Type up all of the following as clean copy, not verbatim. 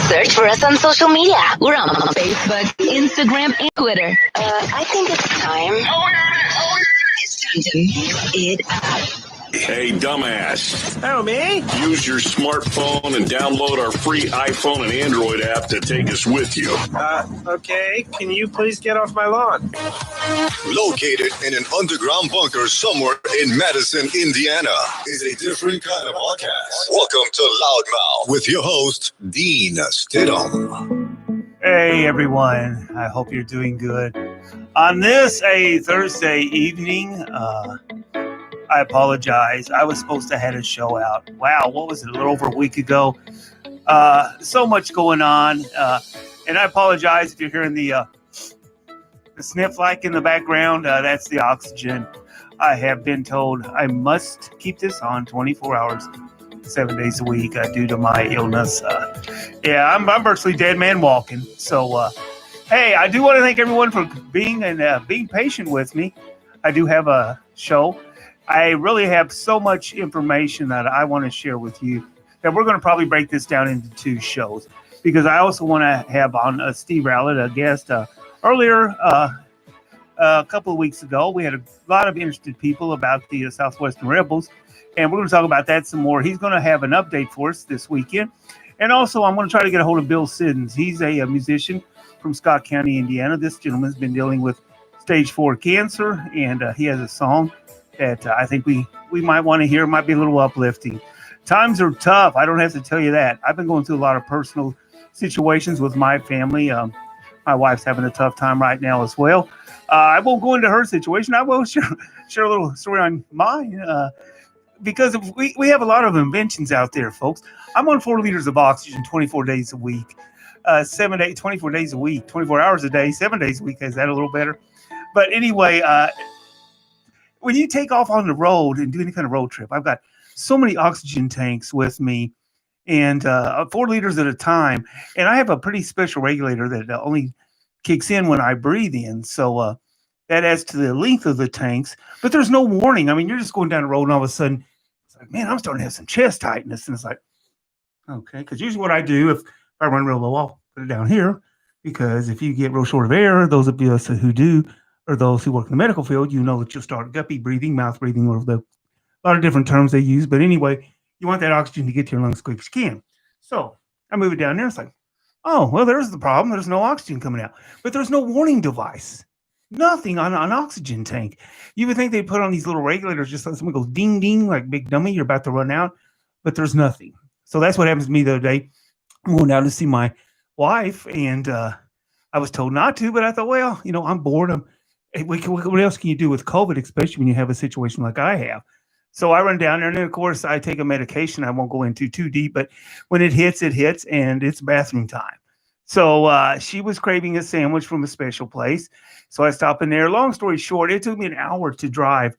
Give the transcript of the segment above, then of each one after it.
Search for us on social media. We're on Facebook, Instagram, and Twitter. I think it's time. It's time to mix it up. Hey, dumbass. Oh, me? Use your smartphone and download our free iPhone and Android app to take us with you. Okay. Can you please get off my lawn? Located in an underground bunker somewhere in Madison, Indiana, is a different kind of podcast. Welcome to Loudmouth with your host, Dean Stidham. Hey, everyone. I hope you're doing good. On this, a Thursday evening, I apologize. I was supposed to have a show out. Wow, what was it? A little over a week ago. So much going on. And I apologize if you're hearing the sniff like in the background. That's the oxygen. I have been told I must keep this on 24 hours, 7 days a week due to my illness. I'm virtually dead man walking. So, hey, I do want to thank everyone for being patient with me. I do have a show. I really have so much information that I want to share with you that we're going to probably break this down into two shows, because I also want to have on Steve Rowlett, a guest. Earlier, a couple of weeks ago, we had a lot of interested people about the Southwestern Rebels, and we're going to talk about that some more. He's going to have an update for us this weekend. And also, I'm going to try to get a hold of Bill Siddons. He's a musician from Scott County, Indiana. This gentleman's been dealing with stage 4 cancer, and he has a song that I think we might want to hear. It might be a little uplifting. Times are tough. I don't have to tell you that. I've been going through a lot of personal situations with my family. My wife's having a tough time right now as well. I won't go into her situation. I will share a little story on mine, because we have a lot of inventions out there, folks. I'm on 4 liters of oxygen 24 days a week, 24 days a week, 24 hours a day, 7 days a week. Is that a little better? But anyway, when you take off on the road and do any kind of road trip, I've got so many oxygen tanks with me, and 4 liters at a time. And I have a pretty special regulator that only kicks in when I breathe in. So that adds to the length of the tanks. But there's no warning. I mean, you're just going down the road and all of a sudden, it's like, man, I'm starting to have some chest tightness. And it's like, okay. Because usually what I do, if I run real low, I'll put it down here. Because if you get real short of air, those of us who do, or those who work in the medical field, you know that you'll start guppy breathing, mouth breathing, or a lot of different terms they use. But anyway, you want that oxygen to get to your lungs as quick as you can. So I move it down there. It's like, oh, well, there's the problem. There's no oxygen coming out. But there's no warning device. Nothing on an oxygen tank. You would think they put on these little regulators just so someone goes ding, ding, like big dummy, you're about to run out. But there's nothing. So that's what happens to me the other day. I'm going down to see my wife, and I was told not to, but I thought, well, I'm bored. What else can you do with COVID, especially when you have a situation like I have? So I run down there, and then, of course, I take a medication I won't go into too deep, but when it hits, and it's bathroom time. So she was craving a sandwich from a special place, so I stopped in there. Long story short, it took me an hour to drive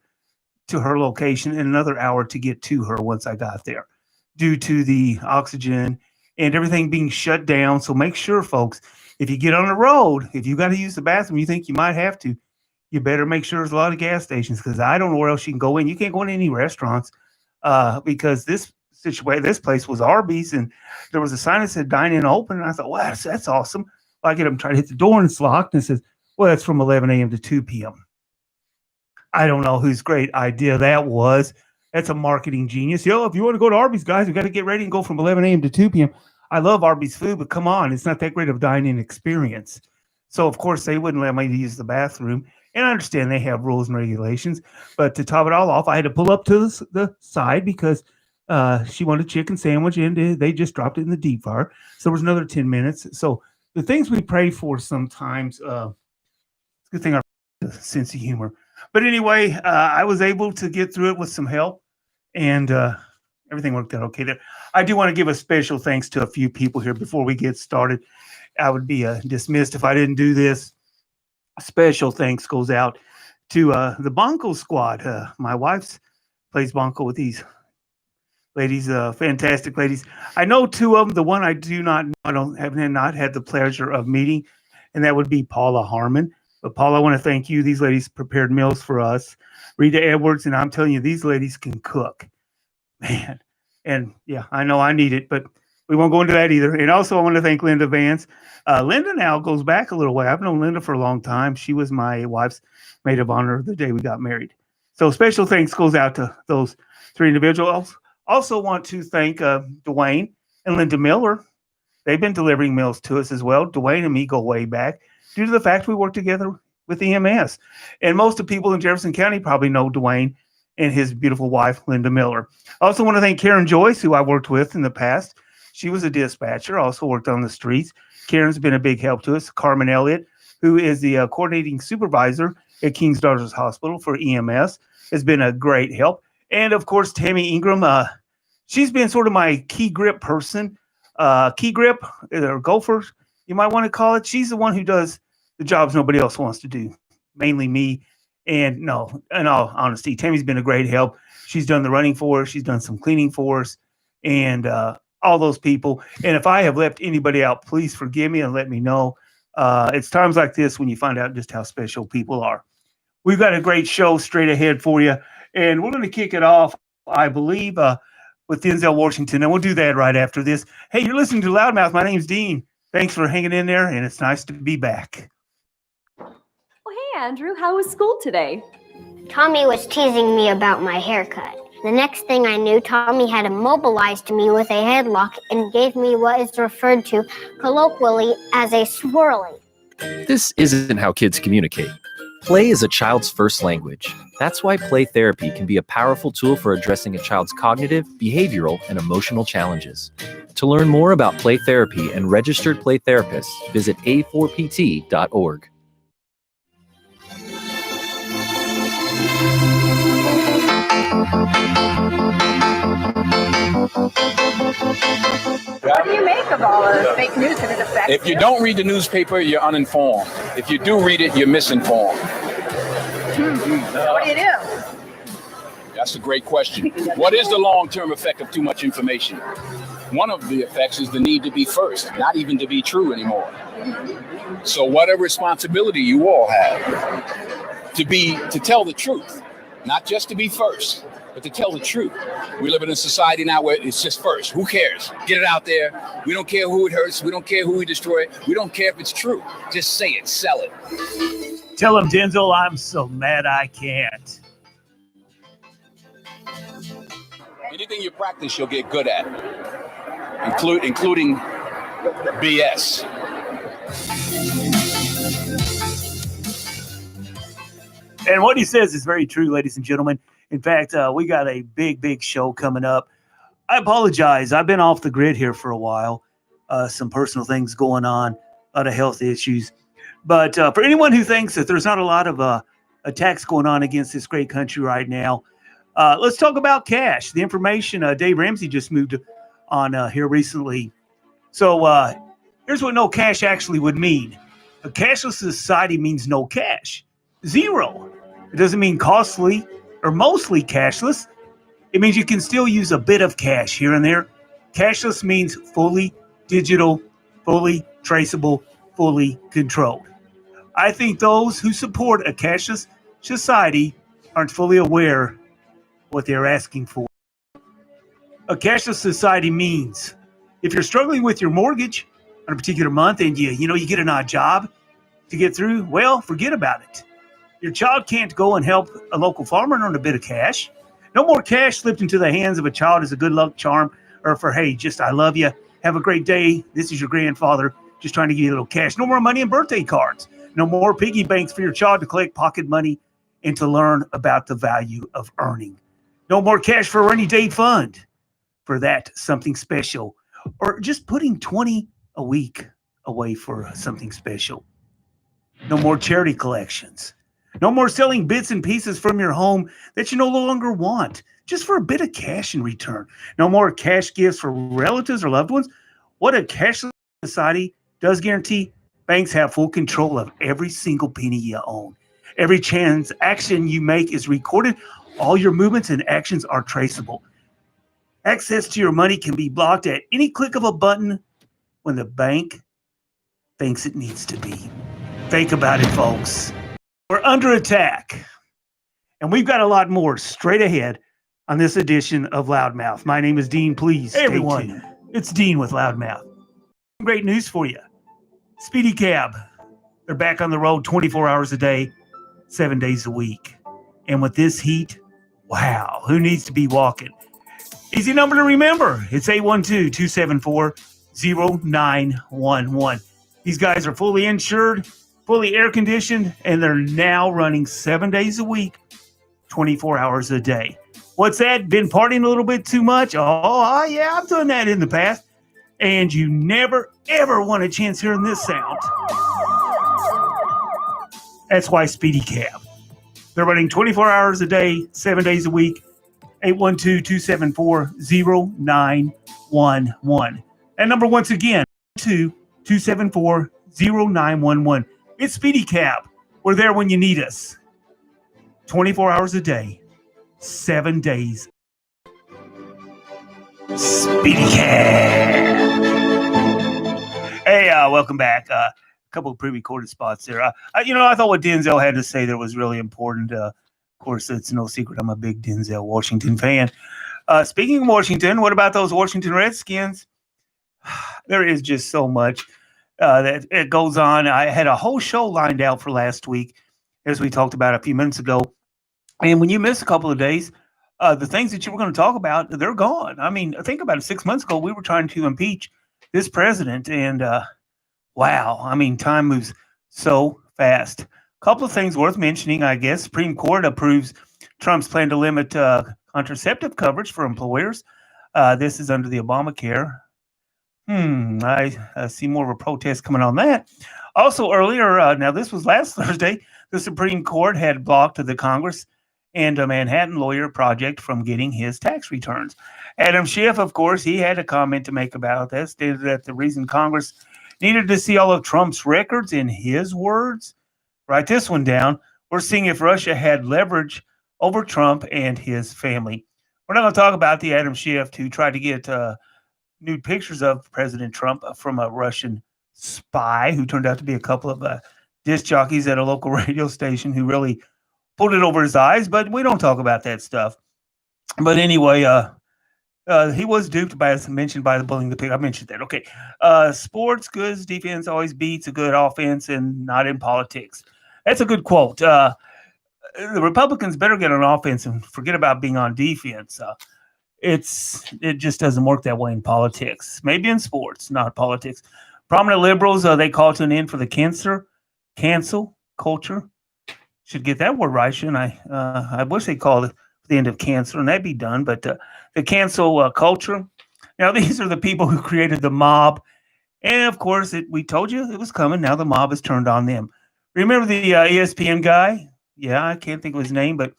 to her location and another hour to get to her once I got there, due to the oxygen and everything being shut down. So make sure, folks, if you get on the road, if you got to use the bathroom, you think you might have to, you better make sure there's a lot of gas stations, because I don't know where else you can go in. You can't go in any restaurants because this place was Arby's, and there was a sign that said dine in open. And I thought, wow, that's awesome. Well, I get them trying to hit the door, and it's locked, and it says, well, that's from 11 a.m. to 2 p.m. I don't know whose great idea that was. That's a marketing genius. If you want to go to Arby's, guys, we got to get ready and go from 11 a.m. to 2 p.m. I love Arby's food, but come on, it's not that great of a dine-in experience. So, of course, they wouldn't let me use the bathroom. And I understand they have rules and regulations. But to top it all off, I had to pull up to the side because she wanted a chicken sandwich, and they just dropped it in the deep fryer. So there was another 10 minutes. So the things we pray for sometimes, it's a good thing I have a sense of humor. But anyway, I was able to get through it with some help, and everything worked out okay there. I do want to give a special thanks to a few people here before we get started. I would be dismissed if I didn't do this. Special thanks goes out to the Bonko squad. My wife plays Bonko with these ladies, fantastic ladies. I know 2 of them. The one I do not know, have not had the pleasure of meeting, and that would be Paula Harmon. But Paula, I want to thank you. These ladies prepared meals for us. Rita Edwards, and I'm telling you, these ladies can cook, man. And yeah, I know I need it, but we won't go into that either. And also, I want to thank Linda Vance. Linda now goes back a little way. I've known Linda for a long time. She was my wife's maid of honor the day we got married. So special thanks goes out to those three individuals. Also want to thank Dwayne and Linda Miller. They've been delivering meals to us as well. Dwayne and me go way back due to the fact we work together with EMS. And most of the people in Jefferson County probably know Dwayne and his beautiful wife, Linda Miller. I also want to thank Karen Joyce, who I worked with in the past. She was a dispatcher, also worked on the streets. Karen's been a big help to us. Carmen Elliott, who is the coordinating supervisor at King's Daughters Hospital for EMS, has been a great help. And, of course, Tammy Ingram, she's been sort of my key grip person. Key grip, or gopher, you might want to call it. She's the one who does the jobs nobody else wants to do, mainly me. And, no, in all honesty, Tammy's been a great help. She's done the running for us. She's done some cleaning for us. And all those people. And if I have left anybody out, please forgive me and let me know. It's times like this when you find out just how special people are. We've got a great show straight ahead for you. And we're going to kick it off, I believe, with Denzel Washington. And we'll do that right after this. Hey, you're listening to Loudmouth. My name's Dean. Thanks for hanging in there. And it's nice to be back. Oh, hey, Andrew. How was school today? Tommy was teasing me about my haircut. The next thing I knew, Tommy had immobilized me with a headlock and gave me what is referred to colloquially as a swirly. This isn't how kids communicate. Play is a child's first language. That's why play therapy can be a powerful tool for addressing a child's cognitive, behavioral, and emotional challenges. To learn more about play therapy and registered play therapists, visit a4pt.org. What do you make of all the fake news and its effects? If you don't read the newspaper, you're uninformed. If you do read it, you're misinformed. What do you do? That's a great question. What is the long-term effect of too much information? One of the effects is the need to be first, not even to be true anymore. So what a responsibility you all have to tell the truth, not just to be first, but to tell the truth. We live in a society now where it's just first. Who cares? Get it out there. We don't care who it hurts. We don't care who we destroy. We don't care if it's true. Just say it. Sell it. Tell him, Denzel, I'm so mad I can't. Anything you practice, you'll get good at, including BS. And what he says is very true, ladies and gentlemen. In fact, we got a big show coming up. I apologize. I've been off the grid here for a while. Some personal things going on, a lot of health issues. But for anyone who thinks that there's not a lot of attacks going on against this great country right now, let's talk about cash. The information Dave Ramsey just moved on here recently. So here's what no cash actually would mean. A cashless society means no cash. Zero. It doesn't mean costly or mostly cashless. It means you can still use a bit of cash here and there. Cashless means fully digital, fully traceable, fully controlled. I think those who support a cashless society aren't fully aware what they're asking for. A cashless society means if you're struggling with your mortgage on a particular month and you get an odd job to get through, well, forget about it. Your child can't go and help a local farmer and earn a bit of cash. No more cash slipped into the hands of a child as a good luck charm or for, hey, just I love you, have a great day, this is your grandfather, just trying to give you a little cash. No more money and birthday cards. No more piggy banks for your child to collect pocket money and to learn about the value of earning. No more cash for a rainy day fund for that something special. Or just putting $20 a week away for something special. No more charity collections. No more selling bits and pieces from your home that you no longer want, just for a bit of cash in return. No more cash gifts for relatives or loved ones. What a cashless society does guarantee, banks have full control of every single penny you own. Every transaction you make is recorded. All your movements and actions are traceable. Access to your money can be blocked at any click of a button when the bank thinks it needs to be. Think about it, folks. We're under attack. And we've got a lot more straight ahead on this edition of Loudmouth. My name is Dean. Please, hey, everyone. It's Dean with Loudmouth. Great news for you. Speedy Cab. They're back on the road 24 hours a day, 7 days a week. And with this heat, wow, who needs to be walking? Easy number to remember. It's 812-274-0911. These guys are fully insured, fully air conditioned, and they're now running 7 days a week, 24 hours a day. What's that? Been partying a little bit too much? Oh, yeah, I've done that in the past. And you never, ever want a chance hearing this sound. That's why Speedy Cab. They're running 24 hours a day, 7 days a week, 812-274-0911. That number once again, 274-0911. It's Speedy Cab. We're there when you need us. 24 hours a day, 7 days. Speedy Cab. Hey, welcome back. A couple of pre-recorded spots there. I thought what Denzel had to say there was really important. Of course, it's no secret I'm a big Denzel Washington fan. Speaking of Washington, what about those Washington Redskins? There is just so much that it goes on. I had a whole show lined out for last week, as we talked about a few minutes ago. And when you miss a couple of days, the things that you were going to talk about, they're gone. I mean, think about it. 6 months ago, we were trying to impeach this president, and wow, I mean, time moves so fast. A couple of things worth mentioning, I guess. Supreme Court approves Trump's plan to limit contraceptive coverage for employers. This is under the Obamacare. I see more of a protest coming on that. Also earlier, now this was last Thursday, the Supreme Court had blocked the Congress and a Manhattan lawyer project from getting his tax returns. Adam Schiff, of course, he had a comment to make about that, stated that the reason Congress needed to see all of Trump's records, in his words, write this one down, we're seeing if Russia had leverage over Trump and his family. We're not going to talk about the Adam Schiff who tried to get nude pictures of President Trump from a Russian spy who turned out to be a couple of disc jockeys at a local radio station who really pulled it over his eyes, but we don't talk about that stuff. But anyway, he was duped by, as mentioned, by the bullying the pig. I mentioned that. Okay. Sports, good defense always beats a good offense, and not in politics. That's a good quote. The Republicans better get on offense and forget about being on defense. It just doesn't work that way in politics. Maybe in sports, not politics. Prominent liberals, they call to an end for the cancel culture. Should get that word right, shouldn't I? I wish they called it the end of cancer, and that'd be done. But the cancel culture. Now, these are the people who created the mob. And, of course, we told you it was coming. Now the mob has turned on them. Remember the ESPN guy? Yeah, I can't think of his name, but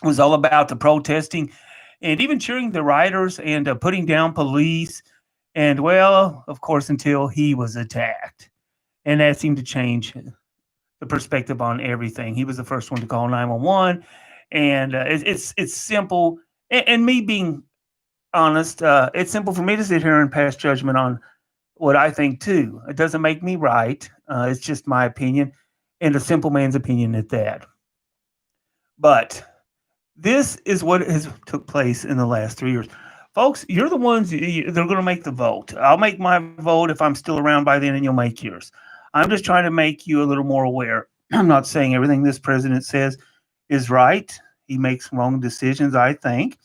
it was all about the protesting and even cheering the rioters and putting down police. And, well, of course, until he was attacked. And that seemed to change the perspective on everything. He was the first one to call 911. And it's simple. And me being honest, it's simple for me to sit here and pass judgment on what I think, too. It doesn't make me right. It's just my opinion, and a simple man's opinion at that. But this is what has took place in the last 3 years. Folks, you're the ones, they're going to make the vote. I'll make my vote if I'm still around by then, and you'll make yours. I'm just trying to make you a little more aware. I'm not saying everything this president says is right. He makes wrong decisions, I think.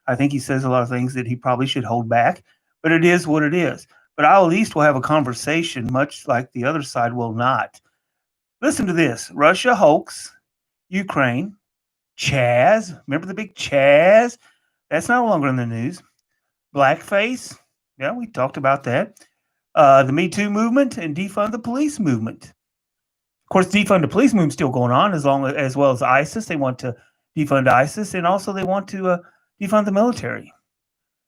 I think he says a lot of things that he probably should hold back, but it is what it is. But I at least will have a conversation, much like the other side will not. Listen to this. Russia hoax, Ukraine, Chaz. Remember the big Chaz? That's no longer in the news. Blackface. Yeah, we talked about that. The Me Too movement and defund the police movement. Of course, defund the police movement is still going on as well as ISIS. They want to defund ISIS, and also they want to defund the military.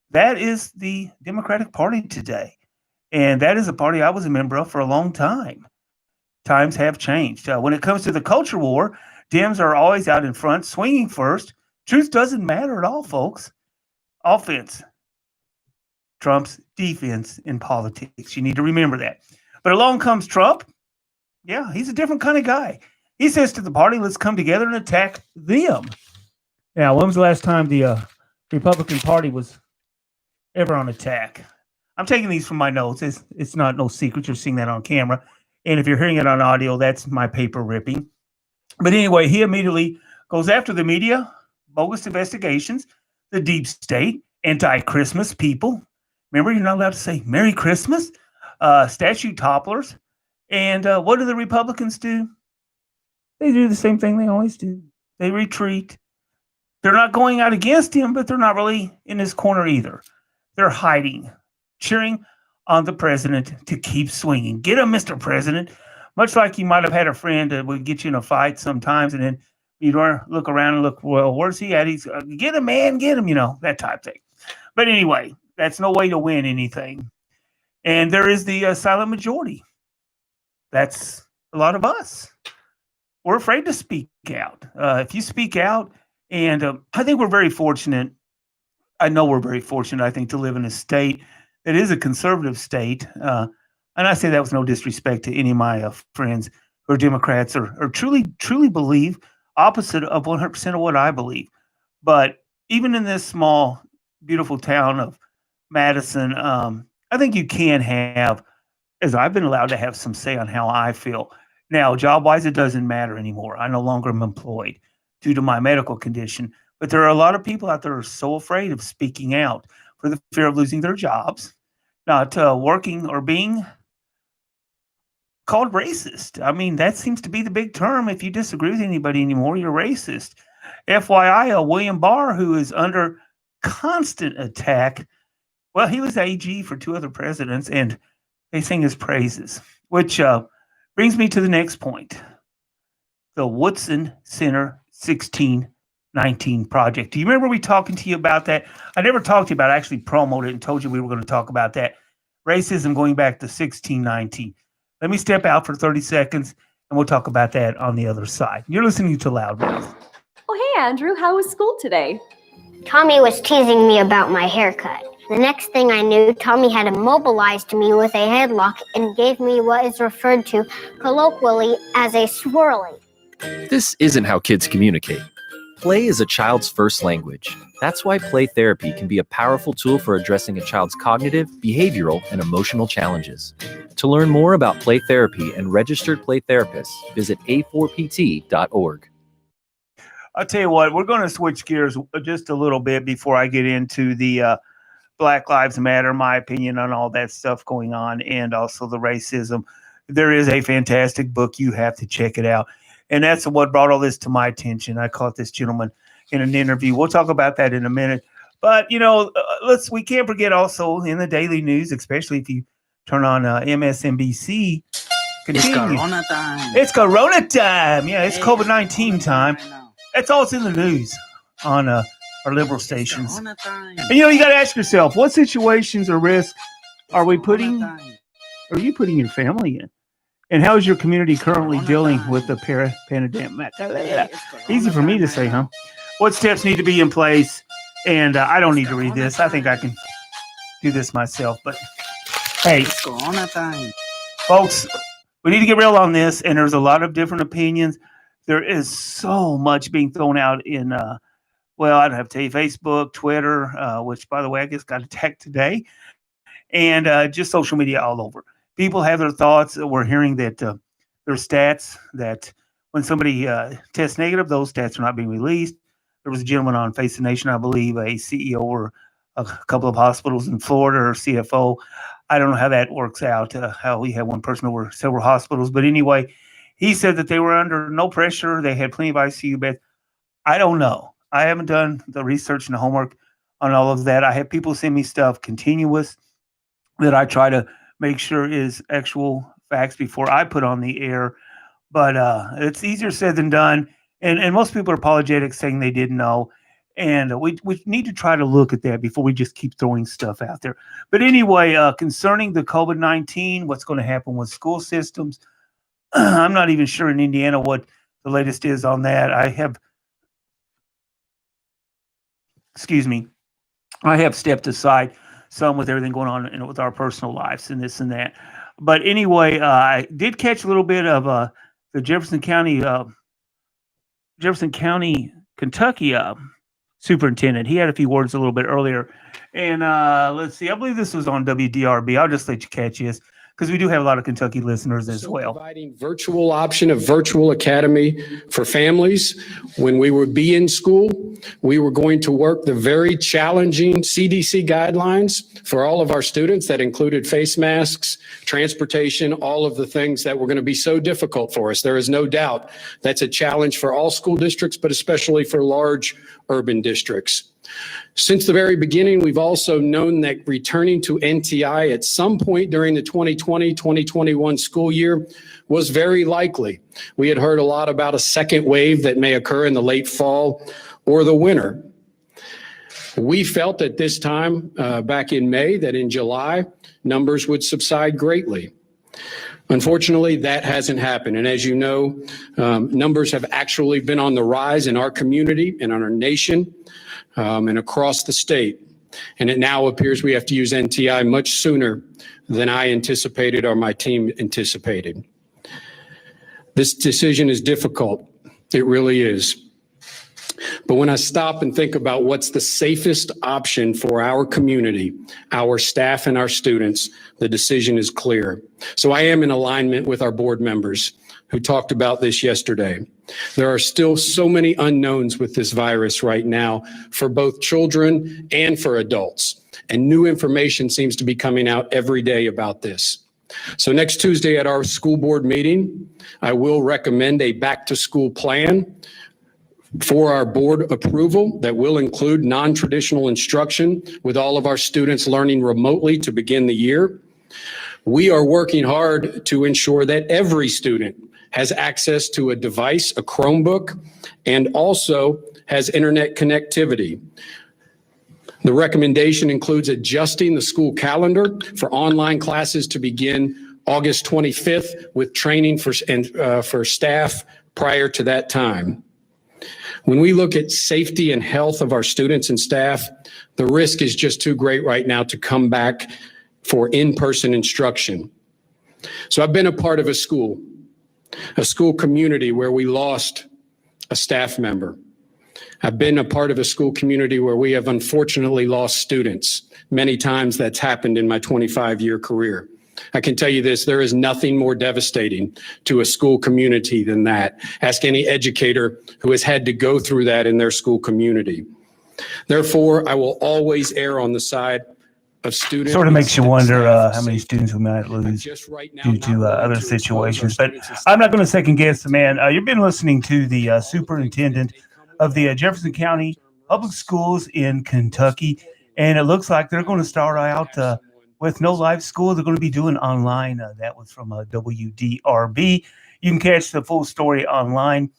That is the Democratic Party today, and that is a party I was a member of for a long time. Times have changed. When it comes to the culture war, Dems are always out in front, swinging first. Truth doesn't matter at all, folks. Offense trumps defense in politics. You need to remember that. But along comes Trump. Yeah, he's a different kind of guy. He says to the party, let's come together and attack them. Now, when was the last time the Republican Party was ever on attack? I'm taking these from my notes. It's not no secret. You're seeing that on camera. And if you're hearing it on audio, that's my paper ripping. But anyway, he immediately goes after the media, bogus investigations, the deep state, anti-Christmas people. Remember, you're not allowed to say Merry Christmas, statue topplers. And what do the Republicans do? They do the same thing they always do. They retreat. They're not going out against him, but they're not really in his corner either. They're hiding, cheering on the president to keep swinging. Get him, Mr. President. Much like you might have had a friend that would get you in a fight sometimes, and then you'd look around and look, well, where's he at? He's get him, man, get him, that type of thing. But anyway, that's no way to win anything. And there is the silent majority. That's a lot of us. We're afraid to speak out. If you speak out, and I think we're very fortunate. I know we're very fortunate, I think, to live in a state that is a conservative state. And I say that with no disrespect to any of my friends who are Democrats or truly believe opposite of 100% of what I believe. But even in this small, beautiful town of Madison, I think you can have, as I've been allowed to have some say on how I feel. Now, job-wise, it doesn't matter anymore. I no longer am employed due to my medical condition. But there are a lot of people out there who are so afraid of speaking out for the fear of losing their jobs, not working or being called racist. I mean, that seems to be the big term. If you disagree with anybody anymore, you're racist. FYI, William Barr, who is under constant attack, well, he was AG for 2 other presidents, and they sing his praises, which brings me to the next point. The Woodson Center 1619 project. Do you remember we talking to you about that? I never talked to you about it. I actually promoted it and told you we were going to talk about that. Racism going back to 1619. Let me step out for 30 seconds, and we'll talk about that on the other side. You're listening to Loudmouth. Oh, hey, Andrew. How was school today? Tommy was teasing me about my haircut. The next thing I knew, Tommy had immobilized me with a headlock and gave me what is referred to colloquially as a swirly. This isn't how kids communicate. Play is a child's first language. That's why play therapy can be a powerful tool for addressing a child's cognitive, behavioral, and emotional challenges. To learn more about play therapy and registered play therapists, visit a4pt.org. I'll tell you what, we're going to switch gears just a little bit before I get into the Black Lives Matter, my opinion on all that stuff going on, and also the racism. There is a fantastic book. You have to check it out. And that's what brought all this to my attention. I caught this gentleman in an interview. We'll talk about that in a minute. But, we can't forget also in the daily news, especially if you turn on MSNBC. It's Corona time. It's Corona time. Yeah, it's COVID-19 time. That's all that's in the news on our liberal stations. And, you got to ask yourself, what situations or risks are you putting your family in? And how is your community currently dealing with the pandemic? Easy for me to say, huh? What steps need to be in place? And I don't need to read this. I think I can do this myself. But hey, folks, we need to get real on this. And there's a lot of different opinions. There is so much being thrown out in, I don't have to tell you, Facebook, Twitter, which, by the way, I guess got attacked today, and just social media all over. People have their thoughts. We're hearing that there are stats that when somebody tests negative, those stats are not being released. There was a gentleman on Face the Nation, I believe, a CEO or a couple of hospitals in Florida or CFO. I don't know how that works out, how we have one person over several hospitals. But anyway, he said that they were under no pressure. They had plenty of ICU beds. I don't know. I haven't done the research and the homework on all of that. I have people send me stuff continuous that I try to make sure is actual facts before I put on the air. But it's easier said than done. And most people are apologetic, saying they didn't know. And we need to try to look at that before we just keep throwing stuff out there. But anyway, concerning the COVID-19, what's going to happen with school systems, I'm not even sure in Indiana what the latest is on that. I have stepped aside some with everything going on with our personal lives and this and that. But anyway, I did catch a little bit of the Jefferson County, Kentucky superintendent. He had a few words a little bit earlier. And let's see, I believe this was on WDRB. I'll just let you catch this because we do have a lot of Kentucky listeners as well. Providing virtual option of virtual academy for families. When we would be in school, we were going to work the very challenging CDC guidelines for all of our students that included face masks, transportation, all of the things that were going to be so difficult for us. There is no doubt that's a challenge for all school districts, but especially for large urban districts. Since the very beginning, we've also known that returning to NTI at some point during the 2020-2021 school year was very likely. We had heard a lot about a second wave that may occur in the late fall or the winter. We felt at this time back in May that in July, numbers would subside greatly. Unfortunately, that hasn't happened. And as you know, numbers have actually been on the rise in our community and in our nation. And across the state. And it now appears we have to use NTI much sooner than I anticipated or my team anticipated. This decision is difficult. It really is. But when I stop and think about what's the safest option for our community, our staff and our students, the decision is clear. So I am in alignment with our board members who talked about this yesterday. There are still so many unknowns with this virus right now for both children and for adults. And new information seems to be coming out every day about this. So next Tuesday at our school board meeting, I will recommend a back to school plan for our board approval that will include non-traditional instruction with all of our students learning remotely to begin the year. We are working hard to ensure that every student has access to a device, a Chromebook, and also has internet connectivity. The recommendation includes adjusting the school calendar for online classes to begin August 25th with training for staff prior to that time. When we look at safety and health of our students and staff, the risk is just too great right now to come back for in-person instruction. So I've been a part of a school community where we lost a staff member. I've been a part of a school community where we have unfortunately lost students. Many times that's happened in my 25-year career. I can tell you this, there is nothing more devastating to a school community than that. Ask any educator who has had to go through that in their school community. Therefore, I will always err on the side of students. Sort of makes you wonder how many students we might lose due to other situations. But I'm not going to second guess the man. You've been listening to the superintendent of the Jefferson County Public Schools in Kentucky, and it looks like they're going to start out with no live school. They're going to be doing online. That was from WDRB. You can catch the full story online.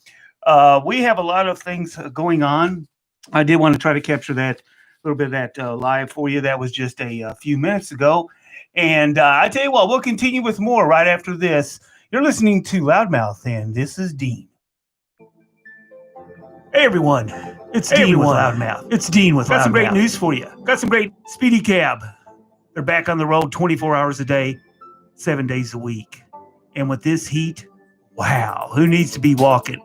We have a lot of things going on. I did want to try to capture that little bit of that live for you. That was just a few minutes ago. And I tell you what, we'll continue with more right after this. You're listening to Loudmouth, and this is Dean. Hey, everyone. It's Dean with Loudmouth. It's Dean with Loudmouth. Got some great news for you. Got some great Speedy Cab. They're back on the road 24 hours a day, 7 days a week. And with this heat, wow, who needs to be walking?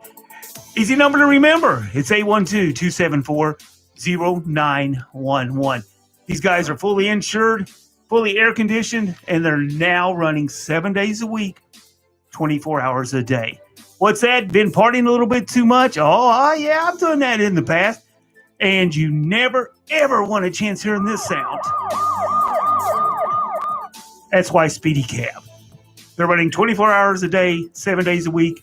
Easy number to remember. It's 812-274-0911. These guys are fully insured, fully air conditioned, and they're now running 7 days a week, 24 hours a day. What's that? Been partying a little bit too much? Oh, yeah, I've done that in the past. And you never, ever want a chance hearing this sound. That's why Speedy Cab. They're running 24 hours a day, 7 days a week,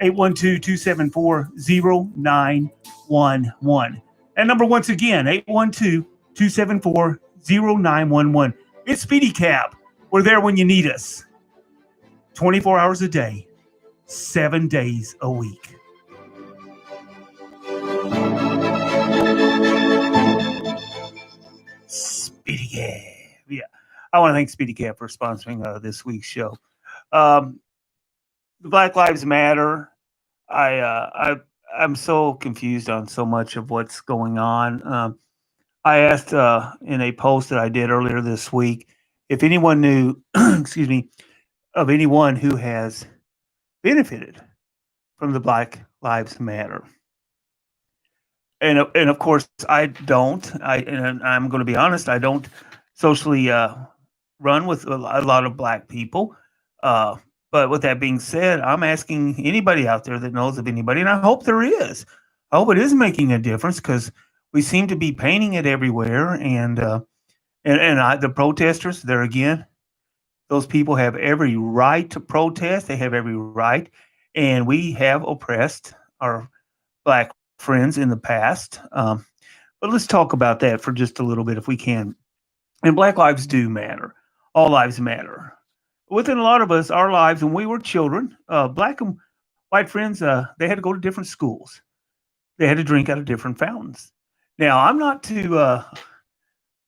812-274-0911. And number once again, 812-274-0911. It's Speedy Cab. We're there when you need us. 24 hours a day, 7 days a week. Speedy Cab. Yeah. I want to thank Speedy Cab for sponsoring this week's show. Black Lives Matter. I'm so confused on so much of what's going on. I asked in a post that I did earlier this week if anyone knew, excuse me, of anyone who has benefited from the Black Lives Matter. and of course I don't. And I'm going to be honest. I don't socially run with a lot of black people. Uh, but with that being said, I'm asking anybody out there that knows of anybody, and I hope there is. I hope it is making a difference because we seem to be painting it everywhere, and the protesters there again. Those people have every right to protest. They have every right, and we have oppressed our black friends in the past. But let's talk about that for just a little bit, if we can. And black lives do matter. All lives matter. Within a lot of us, our lives when we were children, black and white friends, they had to go to different schools. They had to drink out of different fountains. Now, I'm not too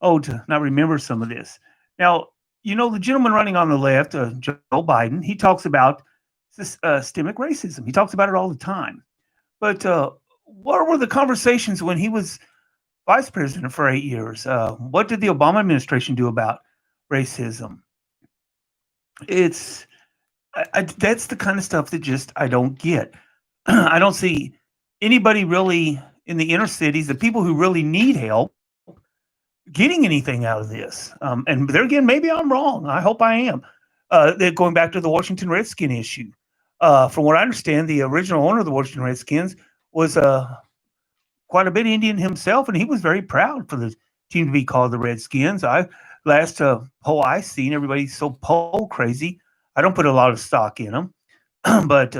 old to not remember some of this. Now, the gentleman running on the left, Joe Biden, he talks about systemic racism. He talks about it all the time. But what were the conversations when he was vice president for 8 years? What did the Obama administration do about racism? That's the kind of stuff that just I don't get. I don't see anybody really in the inner cities, the people who really need help, getting anything out of this. And there again, maybe I'm wrong. I hope I am. Going back to the Washington Redskin issue, from what I understand, the original owner of the Washington Redskins was quite a bit Indian himself, and he was very proud for the team to be called the Redskins. Last poll I seen, everybody's so poll crazy. I don't put a lot of stock in them, but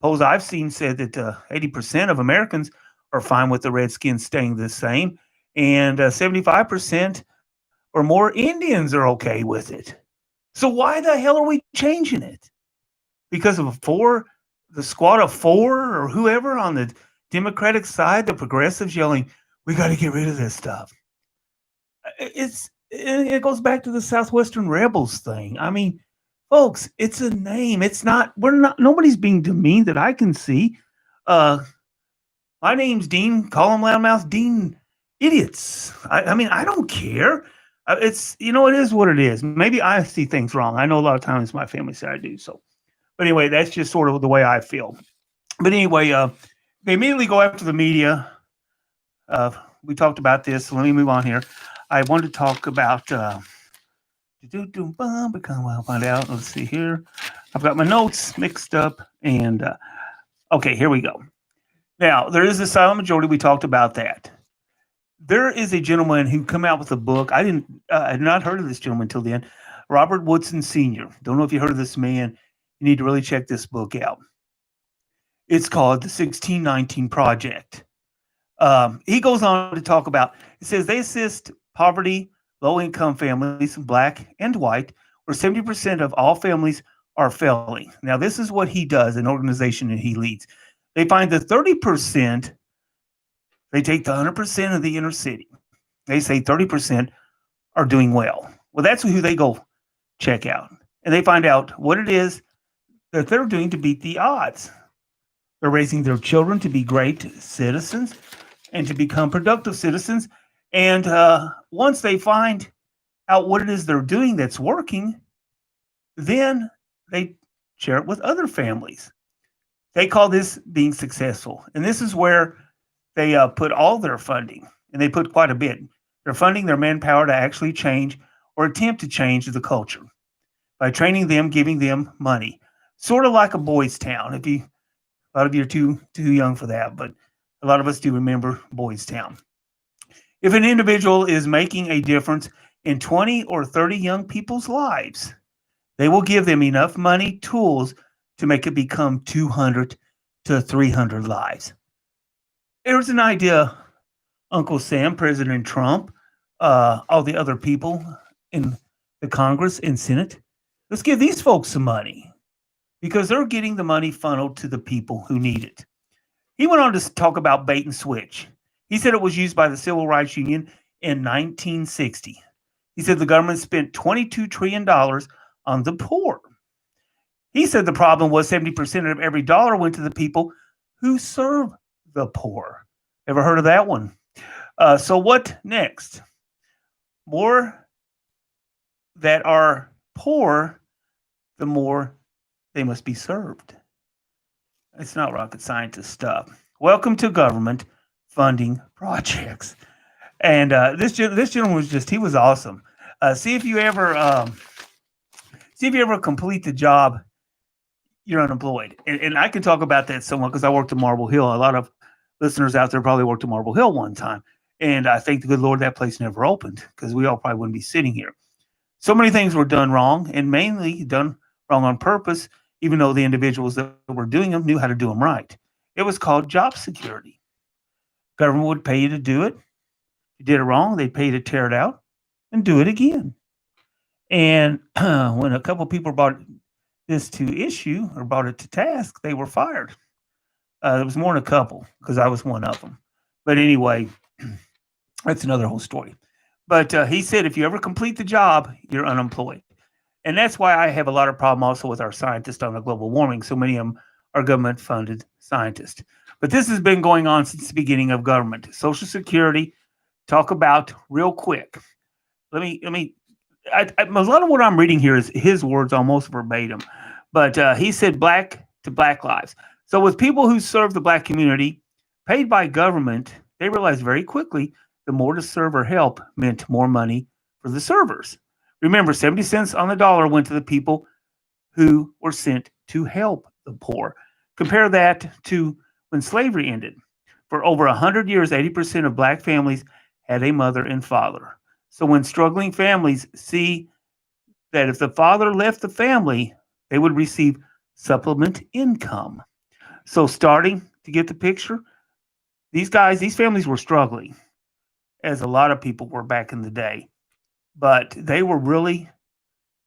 polls I've seen said that 80% of Americans are fine with the Redskins staying the same, and 75% or more Indians are okay with it. So why the hell are we changing it? Because of the squad of four, or whoever on the Democratic side, the progressives yelling, "We got to get rid of this stuff." It goes back to the Southwestern Rebels thing. I mean, folks, it's a name. Nobody's being demeaned that I can see. My name's Dean. Call them Loudmouth Dean idiots. I mean, I don't care. It is what it is. Maybe I see things wrong. I know a lot of times my family say I do. So, but anyway, that's just sort of the way I feel. But anyway, they immediately go after the media. We talked about this. So let me move on here. I wanted to talk about I'll find out. Let's see here. I've got my notes mixed up, and okay, here we go. Now, there is a silent majority. We talked about that. There is a gentleman who come out with a book. I had not heard of this gentleman until then. Robert Woodson Sr. Don't know if you heard of this man. You need to really check this book out. It's called The 1619 Project. He goes on to talk about, it says they assist poverty, low-income families, black and white, where 70% of all families are failing. Now, this is what he does, an organization that he leads. They find the 30%, they take the 100% of the inner city. They say 30% are doing well. Well, that's who they go check out. And they find out what it is that they're doing to beat the odds. They're raising their children to be great citizens and to become productive citizens. And once they find out what it is they're doing that's working, then they share it with other families. They call this being successful. And this is where they put all their funding, and they put quite a bit. They're funding their manpower to actually change or attempt to change the culture by training them, giving them money. Sort of like a Boys Town. A lot of you are too young for that, but a lot of us do remember Boys Town. If an individual is making a difference in 20 or 30 young people's lives, they will give them enough money, tools to make it become 200 to 300 lives. There's an idea, Uncle Sam, President Trump, all the other people in the Congress and Senate. Let's give these folks some money because they're getting the money funneled to the people who need it. He went on to talk about bait and switch. He said it was used by the Civil Rights Union in 1960. He said the government spent $22 trillion on the poor. He said the problem was 70% of every dollar went to the people who serve the poor. Ever heard of that one? So what next? More that are poor, the more they must be served. It's not rocket scientist stuff. Welcome to government funding projects. And this gentleman he was awesome. See if you ever complete the job, you're unemployed. And I can talk about that somewhat because I worked at Marble Hill. A lot of listeners out there probably worked at Marble Hill one time. And I thank the good Lord that place never opened because we all probably wouldn't be sitting here. So many things were done wrong, and mainly done wrong on purpose, even though the individuals that were doing them knew how to do them right. It was called job security. Government would pay you to do it. If you did it wrong, they'd pay you to tear it out and do it again. And when a couple of people brought this to issue or brought it to task, they were fired. There was more than a couple because I was one of them. But anyway, that's another whole story. But he said, if you ever complete the job, you're unemployed. And that's why I have a lot of problem also with our scientists on the global warming. So many of them are government-funded scientists. But this has been going on since the beginning of government. Social Security, talk about real quick. A lot of what I'm reading here is his words almost verbatim. But he said black to black lives. So with people who serve the black community, paid by government, they realized very quickly the more to serve or help meant more money for the servers. Remember, 70 cents on the dollar went to the people who were sent to help the poor. Compare that to when slavery ended. For over 100 years, 80% of black families had a mother and father. So when struggling families see that if the father left the family, they would receive supplement income. So starting to get the picture, these families were struggling, as a lot of people were back in the day. But they were really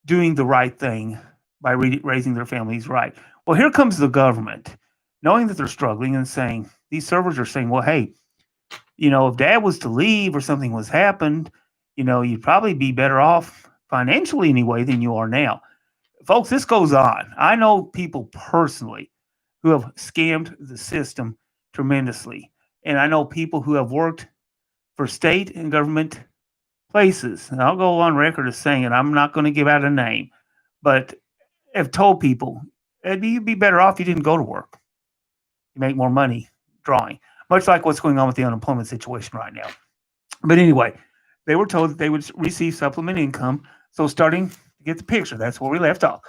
doing the right thing by raising their families right. Well, here comes the government, knowing that they're struggling and saying, these servers are saying, well, hey, if dad was to leave or something was happened, you'd probably be better off financially anyway than you are now. Folks, this goes on. I know people personally who have scammed the system tremendously. And I know people who have worked for state and government places. And I'll go on record as saying it. I'm not going to give out a name, but have told people, you'd be better off if you didn't go to work. You make more money drawing, much like what's going on with the unemployment situation right now. But anyway, they were told that they would receive supplement income. So starting to get the picture, that's where we left off.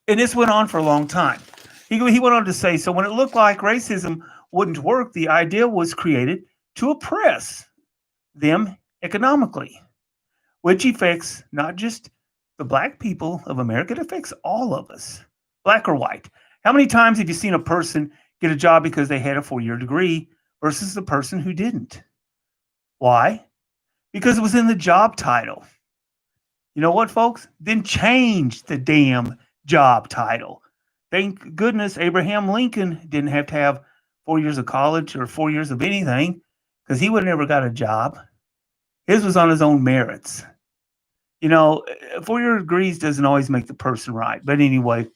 And this went on for a long time. He went on to say, so when it looked like racism wouldn't work, the idea was created to oppress them economically, which affects not just the black people of America, it affects all of us, black or white. How many times have you seen a person get a job because they had a 4-year degree versus the person who didn't? Why? Because it was in the job title. You know what, folks? Then change the damn job title. Thank goodness Abraham Lincoln didn't have to have 4 years of college or 4 years of anything because he would have never got a job. His was on his own merits. 4-year degrees doesn't always make the person right. But anyway,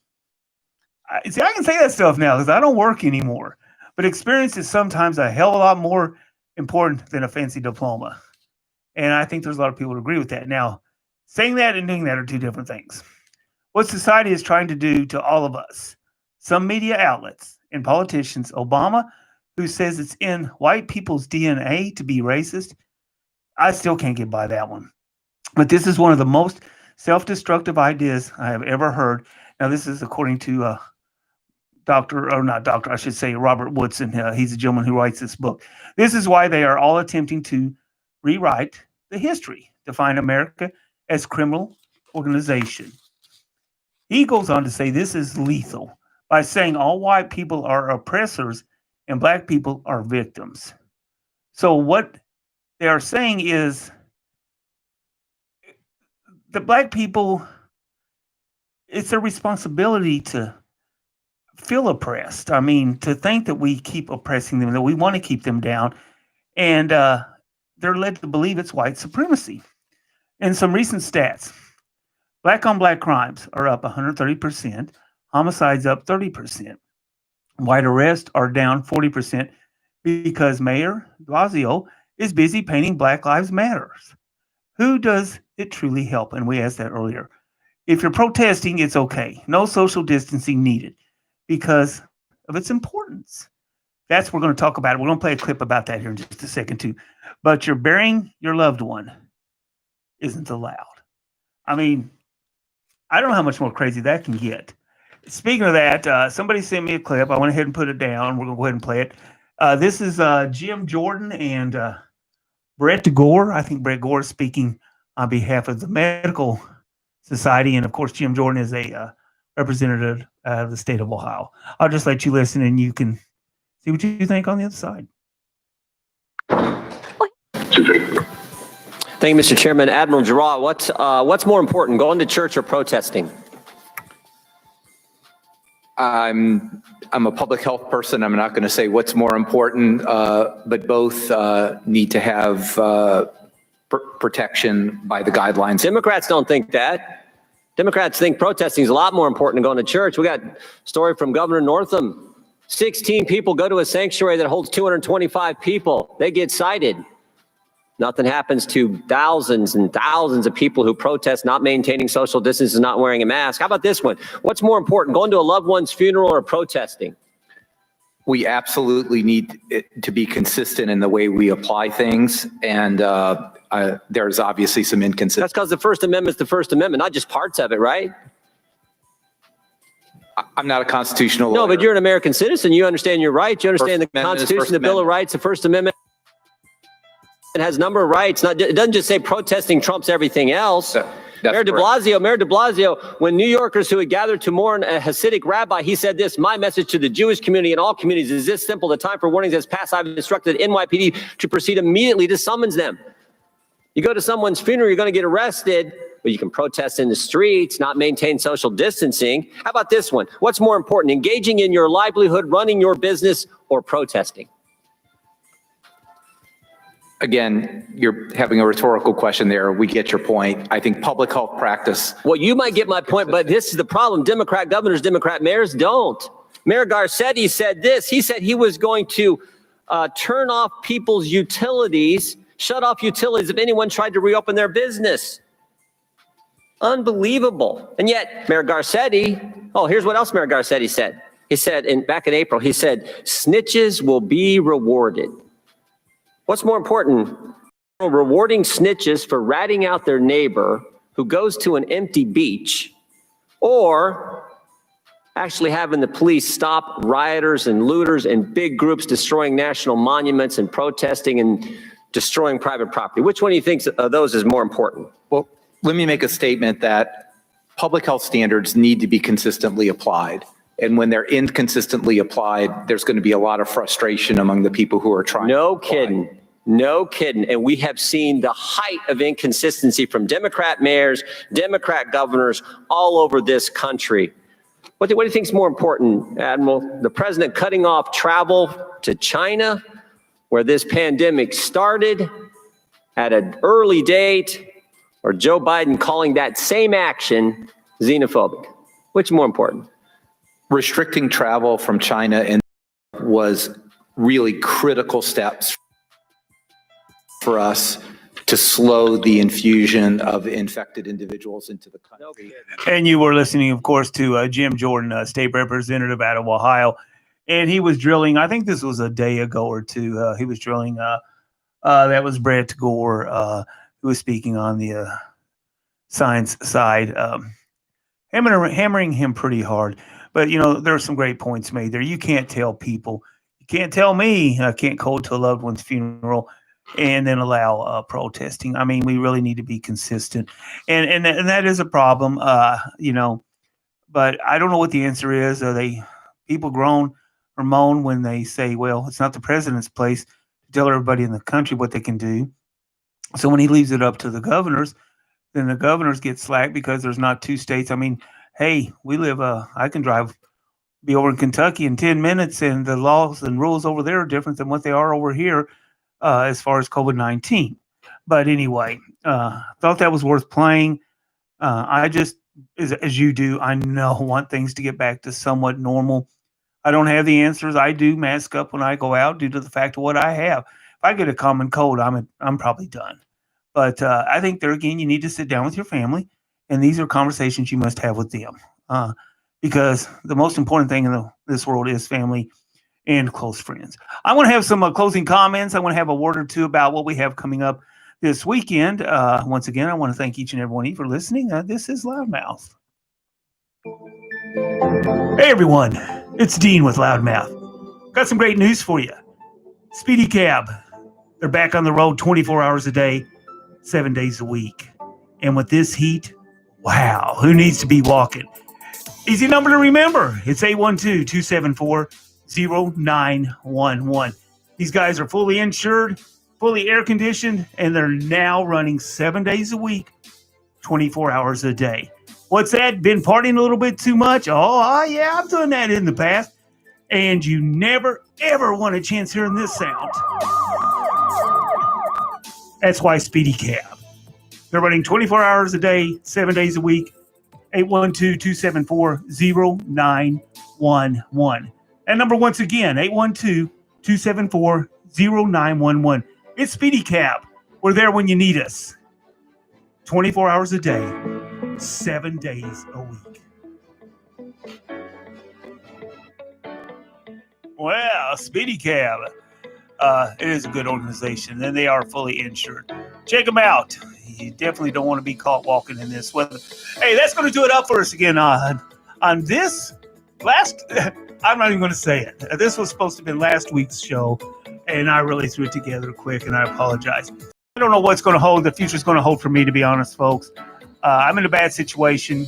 I can say that stuff now because I don't work anymore. But experience is sometimes a hell of a lot more important than a fancy diploma. And I think there's a lot of people who agree with that. Now, saying that and doing that are two different things. What society is trying to do to all of us, some media outlets and politicians, Obama, who says it's in white people's DNA to be racist, I still can't get by that one. But this is one of the most self-destructive ideas I have ever heard. Now, this is according to Robert Woodson. He's the gentleman who writes this book. This is why they are all attempting to rewrite the history, define America as criminal organization. He goes on to say this is lethal by saying all white people are oppressors and black people are victims. So what they are saying is the black people, it's their responsibility to feel oppressed. I mean, to think that we keep oppressing them, that we want to keep them down. And they're led to believe it's white supremacy. And some recent stats. Black on black crimes are up 130%. Homicides up 30%. White arrests are down 40% because Mayor Blasio is busy painting Black Lives Matter. Who does it truly help? And we asked that earlier. If you're protesting, it's okay. No social distancing needed because of its importance. That's what we're going to talk about. We're going to play a clip about that here in just a second too. But you're burying your loved one isn't allowed. I mean, I don't know how much more crazy that can get. Speaking of that, somebody sent me a clip. I went ahead and put it down. We're going to go ahead and play it. This is Jim Jordan and Brett Gore. I think Brett Gore is speaking on behalf of the medical society. And of course, Jim Jordan is a representative of the state of Ohio. I'll just let you listen and you can see what you think on the other side. Thank you, Mr. Chairman. Admiral Giroir, what's more important, going to church or protesting? I'm a public health person. I'm not going to say what's more important, but both need to have protection by the guidelines. Democrats don't think that. Democrats think protesting is a lot more important than going to church. We got a story from Governor Northam. 16 people go to a sanctuary that holds 225 people. They get cited. Nothing happens to thousands and thousands of people who protest not maintaining social distance and not wearing a mask. How about this one? What's more important, going to a loved one's funeral or protesting? We absolutely need to be consistent in the way we apply things. And there's obviously some inconsistency. That's because the First Amendment is the First Amendment, not just parts of it, right? I'm not a constitutional lawyer. No, but you're an American citizen. You understand your rights. You understand the Constitution, the Bill of Rights, the First Amendment. It has a number of rights. It doesn't just say protesting trumps everything else. Mayor de Blasio, when New Yorkers who had gathered to mourn a Hasidic rabbi, he said this: my message to the Jewish community and all communities is this simple. The time for warnings has passed. I've instructed NYPD to proceed immediately to summons them. You go to someone's funeral, you're going to get arrested, but you can protest in the streets, not maintain social distancing. How about this one? What's more important, engaging in your livelihood, running your business, or protesting? Again, you're having a rhetorical question there. We get your point. I think public health practice. Well, you might get my point, but this is the problem. Democrat governors, Democrat mayors don't. Mayor Garcetti said this. He said he was going to turn off people's utilities, shut off utilities if anyone tried to reopen their business. Unbelievable. And yet, Mayor Garcetti, here's what else Mayor Garcetti said. He said, back in April, he said, snitches will be rewarded. What's more important, rewarding snitches for ratting out their neighbor who goes to an empty beach, or actually having the police stop rioters and looters and big groups destroying national monuments and protesting and destroying private property? Which one do you think of those is more important? Well, let me make a statement that public health standards need to be consistently applied. And when they're inconsistently applied, there's going to be a lot of frustration among the people who are trying. No kidding. No kidding. And we have seen the height of inconsistency from Democrat mayors, Democrat governors all over this country. What do you think is more important, Admiral? The president cutting off travel to China, where this pandemic started at an early date, or Joe Biden calling that same action xenophobic? Which is more important? Restricting travel from China and was really critical steps for us to slow the infusion of infected individuals into the country. And you were listening, of course, to Jim Jordan, state representative out of Ohio. And he was drilling, I think this was a day ago or two, he was drilling, that was Brett Gore, who was speaking on the science side, hammering him pretty hard. But, there are some great points made there. You can't tell people, you can't tell me I can't go to a loved one's funeral and then allow protesting. I mean, we really need to be consistent. And that is a problem, but I don't know what the answer is. Are people groan or moan when they say, well, it's not the president's place to tell everybody in the country what they can do. So when he leaves it up to the governors, then the governors get slack because there's not two states. I mean, hey, I can be over in Kentucky in 10 minutes, and the laws and rules over there are different than what they are over here as far as COVID-19. But anyway, thought that was worth playing. I just, as you do, I want things to get back to somewhat normal. I don't have the answers. I do mask up when I go out due to the fact of what I have. If I get a common cold, I'm probably done. But I think there again, you need to sit down with your family, and these are conversations you must have with them, because the most important thing in this world is family. and close friends. I want to have some closing comments. I want to have a word or two about what we have coming up this weekend. Once again, I want to thank each and every one of you for listening. This is Loudmouth. Hey, everyone. It's Dean with Loudmouth. Got some great news for you. Speedy Cab. They're back on the road 24 hours a day, 7 days a week. And with this heat, wow, who needs to be walking? Easy number to remember. It's 812-274-0911. These guys are fully insured, fully air conditioned, and they're now running 7 days a week, 24 hours a day. What's that? Been partying a little bit too much? Oh, yeah, I've done that in the past. And you never, ever want a chance hearing this sound. That's why Speedy Cab. They're running 24 hours a day, 7 days a week. 812-274-0911. And number once again, 812-274-0911. It's Speedy Cab. We're there when you need us. 24 hours a day, 7 days a week. Well, Speedy Cab. It is a good organization, and they are fully insured. Check them out. You definitely don't want to be caught walking in this weather. Hey, that's going to do it up for us again on this last. I'm not even going to say it. This was supposed to be last week's show, and I really threw it together quick, and I apologize. I don't know what's going to hold. The future's going to hold for me, to be honest, folks. I'm in a bad situation.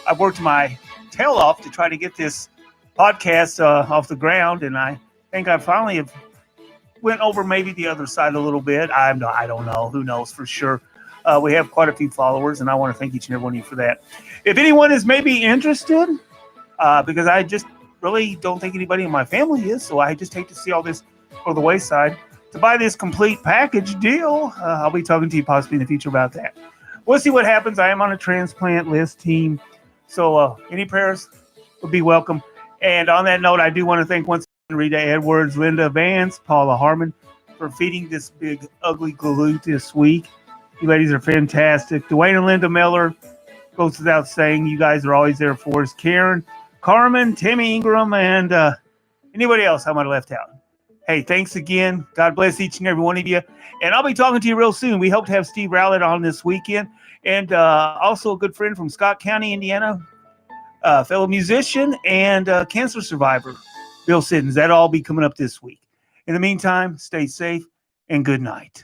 I've worked my tail off to try to get this podcast off the ground, and I think I finally have went over maybe the other side a little bit. I don't know. Who knows for sure? We have quite a few followers, and I want to thank each and every one of you for that. If anyone is maybe interested, because I just really don't think anybody in my family is, so I just hate to see all this go to the wayside. To buy this complete package deal, I'll be talking to you possibly in the future about that. We'll see what happens. I am on a transplant list team, so any prayers would be welcome. And on that note, I do want to thank once again Rita Edwards, Linda Vance, Paula Harmon for feeding this big ugly galoot this week. You ladies are fantastic. Dwayne and Linda Miller, goes without saying, you guys are always there for us. Karen, Carmen, Timmy Ingram, and anybody else I might have left out. Hey, thanks again. God bless each and every one of you. And I'll be talking to you real soon. We hope to have Steve Rowlett on this weekend. And also a good friend from Scott County, Indiana, fellow musician and cancer survivor, Bill Siddons. That'll all be coming up this week. In the meantime, stay safe and good night.